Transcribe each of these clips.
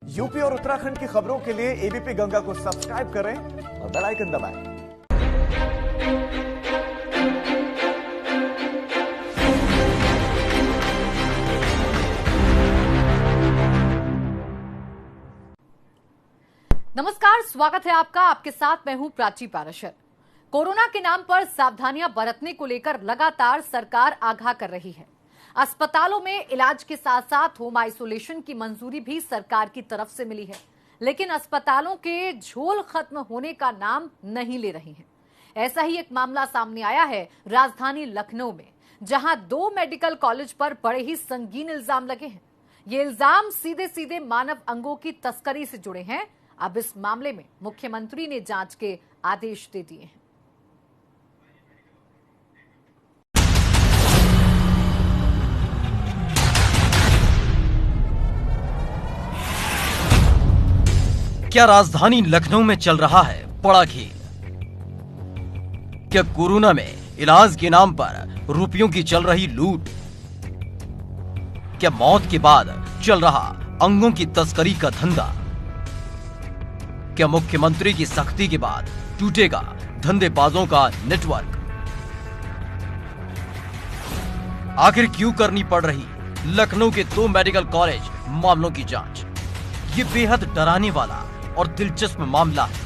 UP और उत्तराखंड की खबरों के लिए एबीपी गंगा को सब्सक्राइब करें और बेल आइकन दबाएं। नमस्कार, स्वागत है आपका। आपके साथ मैं हूं प्राची पाराशर। कोरोना के नाम पर सावधानियां बरतने को लेकर लगातार सरकार आगाह कर रही है। अस्पतालों में इलाज के साथ साथ होम आइसोलेशन की मंजूरी भी सरकार की तरफ से मिली है, लेकिन अस्पतालों के झोल खत्म होने का नाम नहीं ले रही हैं। ऐसा ही एक मामला सामने आया है राजधानी लखनऊ में, जहां 2 मेडिकल कॉलेज पर बड़े ही संगीन इल्जाम लगे हैं। ये इल्जाम सीधे सीधे मानव अंगों की तस्करी से जुड़े हैं। अब इस मामले में मुख्यमंत्री ने जांच के आदेश दे दिए हैं। क्या राजधानी लखनऊ में चल रहा है बड़ा खेल? क्या कोरोना में इलाज के नाम पर रुपयों की चल रही लूट? क्या मौत के बाद चल रहा अंगों की तस्करी का धंधा? क्या मुख्यमंत्री की सख्ती के बाद टूटेगा धंधेबाजों का नेटवर्क? आखिर क्यों करनी पड़ रही लखनऊ के 2 मेडिकल कॉलेज मामलों की जांच? ये बेहद डराने वाला और दिलचस्प मामला है,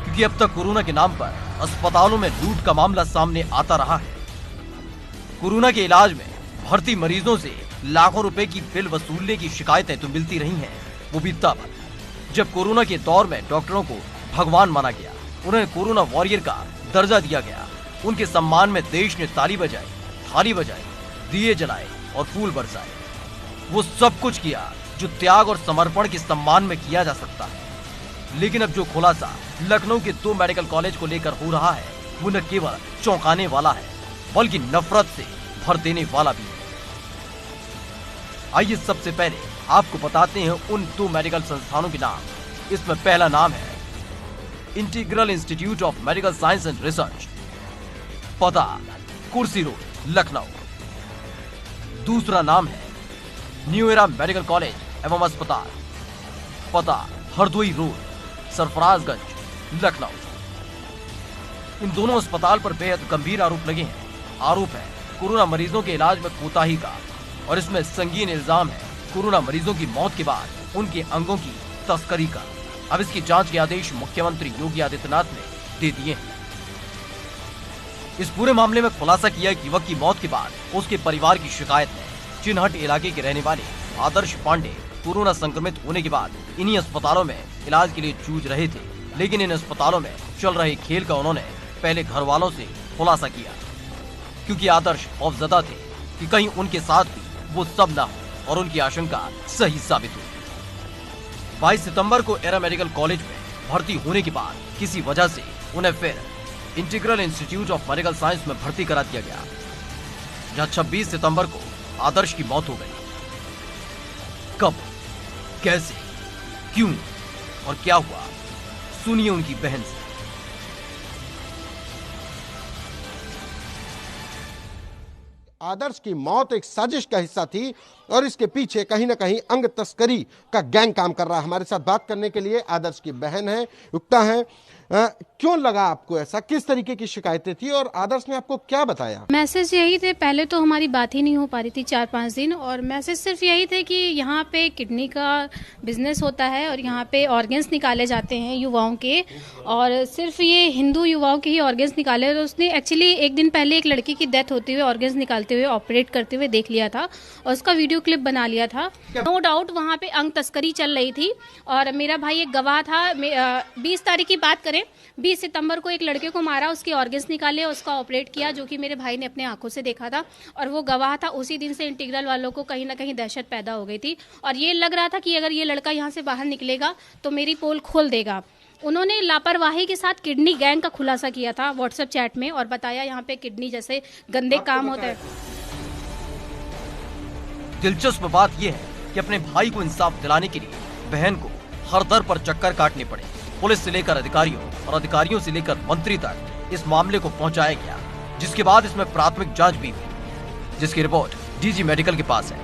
क्योंकि अब तक कोरोना के नाम पर अस्पतालों में लूट का मामला सामने आता रहा है। कोरोना के इलाज में भर्ती मरीजों से लाखों रुपए की बिल वसूलने की शिकायतें तो मिलती रही हैं, वो भी तब जब कोरोना के दौर में डॉक्टरों को भगवान माना गया, उन्हें कोरोना वॉरियर का दर्जा दिया गया। उनके सम्मान में देश ने ताली बजाई, थाली बजाई, दिए जलाए और फूल बरसाए। वो सब कुछ किया जो त्याग और समर्पण के सम्मान में किया जा सकता है। लेकिन अब जो खुलासा लखनऊ के 2 मेडिकल कॉलेज को लेकर हो रहा है, वो न केवल चौंकाने वाला है, बल्कि नफरत से भर देने वाला भी है। आइए सबसे पहले आपको बताते हैं उन 2 मेडिकल संस्थानों के नाम। इसमें पहला नाम है integral institute of medical science and research, पता कुर्सी रोड लखनऊ। दूसरा नाम है न्यू एरा मेडिकल कॉलेज एवं अस्पताल, पता हरदोई रोड सरफराजगंज लखनऊ। इन दोनों अस्पताल पर बेहद गंभीर आरोप लगे हैं। आरोप है कोरोना मरीजों के इलाज में कोताही का, और इसमें संगीन इल्जाम है कोरोना मरीजों की मौत के बाद उनके अंगों की तस्करी का। अब इसकी जांच के आदेश मुख्यमंत्री योगी आदित्यनाथ ने दे दिए हैं। इस पूरे मामले में खुलासा किया कि युवक की मौत के बाद उसके परिवार की शिकायत है। चिन्हट इलाके के रहने वाले आदर्श पांडे कोरोना संक्रमित होने के बाद इन्हीं अस्पतालों में इलाज के लिए जूझ रहे थे, लेकिन इन अस्पतालों में चल रहे खेल का उन्होंने पहले घर वालों से खुलासा किया, क्योंकि आदर्श खौफजदा थे कि कहीं उनके साथ भी वो सब ना हो और उनकी आशंका सही साबित हुई। 22 सितंबर को एरा मेडिकल कॉलेज में भर्ती होने के बाद किसी वजह से उन्हें फिर integral institute of medical science में भर्ती करा दिया गया, जहां 26 सितंबर को आदर्श की मौत हो गई। कब, कैसे, क्यों और क्या हुआ, सुनिए उनकी बहन से। आदर्श की मौत एक साजिश का हिस्सा थी और इसके पीछे कहीं ना कहीं अंग तस्करी का गैंग काम कर रहा है। हमारे साथ बात करने के लिए आदर्श की बहन है, युक्ता है। क्यों लगा आपको ऐसा, किस तरीके की शिकायतें थी और आदर्श ने आपको क्या बताया? मैसेज यही थे, पहले तो हमारी बात ही नहीं हो पा रही थी 4-5 दिन, और मैसेज सिर्फ यही थे कि यहाँ पे किडनी का बिजनेस होता है और यहाँ पे ऑर्गन्स निकाले जाते हैं युवाओं के, और सिर्फ ये हिंदू युवाओं के ही ऑर्गन्स निकाले। और उसने एक्चुअली एक दिन पहले एक लड़की की डेथ होते हुए, ऑर्गन्स निकालते हुए, ऑपरेट करते हुए देख लिया था और उसका वीडियो क्लिप बना लिया था। नो डाउट वहाँ पे अंग तस्करी चल रही थी और मेरा भाई एक गवाह था। 20 तारीख की बात करें, 20 सितंबर को एक लड़के को मारा, उसके ऑर्गन्स निकाले, उसका ऑपरेट किया, जो कि मेरे भाई ने अपने आंखों से देखा था और वो गवाह था। उसी दिन से इंटीग्रल वालों को कहीं ना कहीं दहशत पैदा हो गई थी और ये लग रहा था कि अगर ये लड़का यहाँ से बाहर निकलेगा तो मेरी पोल खोल देगा। उन्होंने लापरवाही के साथ किडनी गैंग का खुलासा किया था व्हाट्सएप चैट में और बताया यहाँ पे किडनी जैसे गंदे काम होता है। दिलचस्प बात यह है कि अपने भाई को इंसाफ दिलाने के लिए बहन को हर दर पर चक्कर काटने पड़े। पुलिस से लेकर अधिकारियों और अधिकारियों से लेकर मंत्री तक इस मामले को पहुंचाया गया, जिसके बाद इसमें प्राथमिक जांच भी हुई, जिसकी रिपोर्ट डीजी मेडिकल के पास है।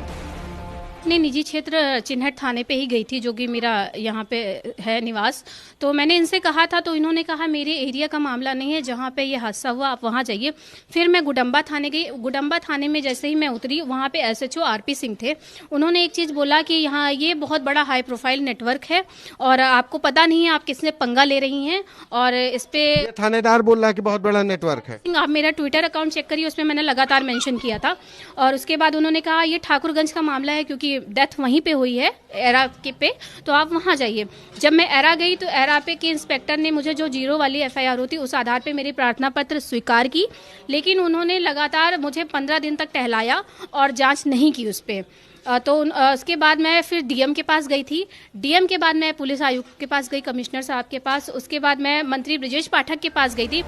अपने निजी क्षेत्र चिन्हट थाने पे ही गई थी, जो कि मेरा यहाँ पे है निवास। तो मैंने इनसे कहा था, तो इन्होंने कहा मेरे एरिया का मामला नहीं है, जहाँ पे ये हादसा हुआ आप वहाँ जाइए। फिर मैं गुडम्बा थाने गई। गुडम्बा थाने में जैसे ही मैं उतरी, वहाँ पे SHO RP सिंह थे। उन्होंने एक चीज़ बोला कि यहाँ ये बहुत बड़ा हाई प्रोफाइल नेटवर्क है और आपको पता नहीं है आप किसने पंगा ले रही हैं, और इस पे थानेदार बोल रहा है कि बहुत बड़ा नेटवर्क है। आप मेरा ट्विटर अकाउंट चेक करिए, उसमें मैंने लगातार मेंशन किया था। और उसके बाद उन्होंने कहा ये ठाकुरगंज का मामला है, क्योंकि डेथ वहीं पे हुई है एरा के पे, तो आप वहाँ जाइए। जब मैं एरा गई तो एरा पे के इंस्पेक्टर ने मुझे जो 0 वाली FIR होती उस आधार पे मेरी प्रार्थना पत्र स्वीकार की, लेकिन उन्होंने लगातार मुझे 15 दिन तक टहलाया और जांच नहीं की उस पर। तो उसके बाद मैं फिर DM के पास गई थी। DM के बाद मैं पुलिस आयुक्त के पास गई, कमिश्नर साहब के पास। उसके बाद मैं मंत्री ब्रजेश पाठक के पास गई थी।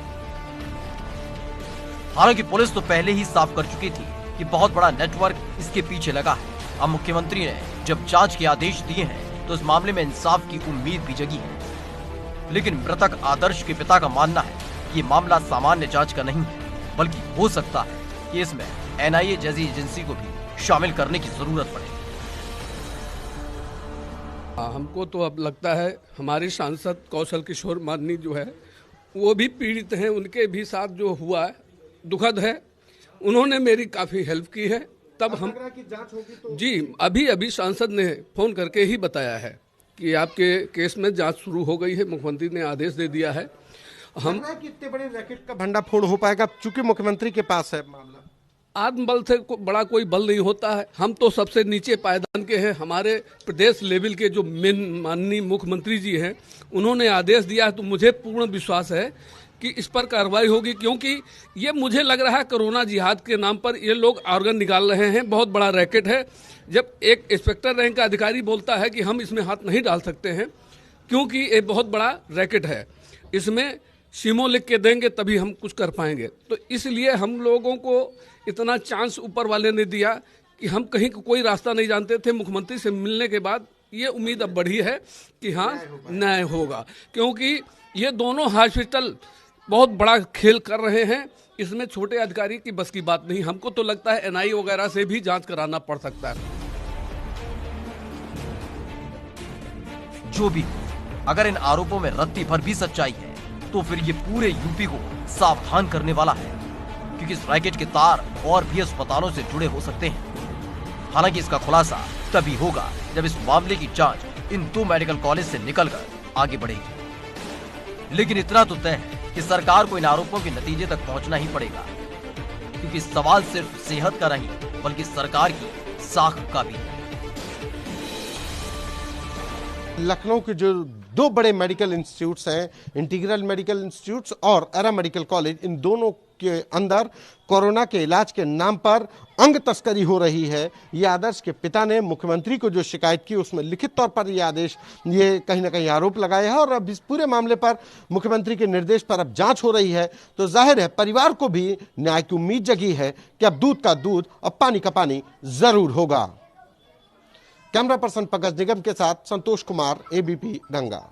हालांकि पुलिस तो पहले ही साफ कर चुकी थी कि बहुत बड़ा नेटवर्क इसके पीछे लगा है। अब मुख्यमंत्री ने जब जांच के आदेश दिए हैं तो इस मामले में इंसाफ की उम्मीद भी जगी है। लेकिन मृतक आदर्श के पिता का मानना है कि ये मामला सामान्य जांच का नहीं है, बल्कि हो सकता है कि इसमें NIA जैसी एजेंसी को भी शामिल करने की जरूरत पड़े। हमको तो अब लगता है हमारे सांसद कौशल किशोर माननी जो है वो भी पीड़ित हैं, उनके भी साथ जो हुआ है दुखद है। उन्होंने मेरी काफ़ी हेल्प की है। तब हम जांच होगी तो जी अभी सांसद ने फोन करके ही बताया है कि आपके केस में जांच शुरू हो गई है, मुख्यमंत्री ने आदेश दे दिया है। हम कितने बड़े रैकेट का भंडाफोड़ हो पाएगा, चूंकि मुख्यमंत्री के पास है मामला। आत्मबल से बड़ा कोई बल नहीं होता है। हम तो सबसे नीचे पायदान के हैं। हमारे प्रदेश लेवल के जो माननीय मुख्यमंत्री जी हैं, उन्होंने आदेश दिया है, तो मुझे पूर्ण विश्वास है कि इस पर कार्रवाई होगी। क्योंकि ये मुझे लग रहा है कोरोना जिहाद के नाम पर ये लोग ऑर्गन निकाल रहे हैं, बहुत बड़ा रैकेट है। जब एक इंस्पेक्टर रैंक का अधिकारी बोलता है कि हम इसमें हाथ नहीं डाल सकते हैं क्योंकि ये बहुत बड़ा रैकेट है, इसमें सीमो लिख के देंगे तभी हम कुछ कर पाएंगे, तो इसलिए हम लोगों को इतना चांस ऊपर वाले ने दिया कि हम कहीं कोई रास्ता नहीं जानते थे। मुख्यमंत्री से मिलने के बाद ये उम्मीद अब बढ़ी है कि हाँ न्याय होगा, क्योंकि ये दोनों हॉस्पिटल बहुत बड़ा खेल कर रहे हैं। इसमें छोटे अधिकारी की बस की बात नहीं। हमको तो लगता है NIA वगैरह से भी जांच कराना पड़ सकता है। जो भी अगर इन आरोपों में रत्ती भर भी सच्चाई है तो फिर ये पूरे यूपी को सावधान करने वाला है, क्योंकि इस रैकेट के तार और भी अस्पतालों से जुड़े हो सकते हैं। हालांकि इसका खुलासा तभी होगा जब इस मामले की जांच इन 2 मेडिकल कॉलेज से निकलकर आगे बढ़ेगी। लेकिन इतना तो तय है कि सरकार को इन आरोपों के नतीजे तक पहुंचना ही पड़ेगा, क्योंकि सवाल सिर्फ सेहत का नहीं बल्कि सरकार की साख का भी है। लखनऊ के जो 2 बड़े मेडिकल इंस्टीट्यूट्स हैं, इंटीग्रल मेडिकल इंस्टीट्यूट्स और एरा मेडिकल कॉलेज, इन दोनों के अंदर कोरोना के इलाज के नाम पर अंग तस्करी हो रही है। ये आदर्श के पिता ने मुख्यमंत्री को जो शिकायत की उसमें लिखित तौर पर ये आदेश, ये कहीं ना कहीं आरोप लगाया है। और अब इस पूरे मामले पर मुख्यमंत्री के निर्देश पर अब जांच हो रही है, तो जाहिर है परिवार को भी न्याय की उम्मीद जगी है कि अब दूध का दूध और पानी का पानी जरूर होगा। कैमरा पर्सन पंकज निगम के साथ संतोष कुमार, ABP गंगा।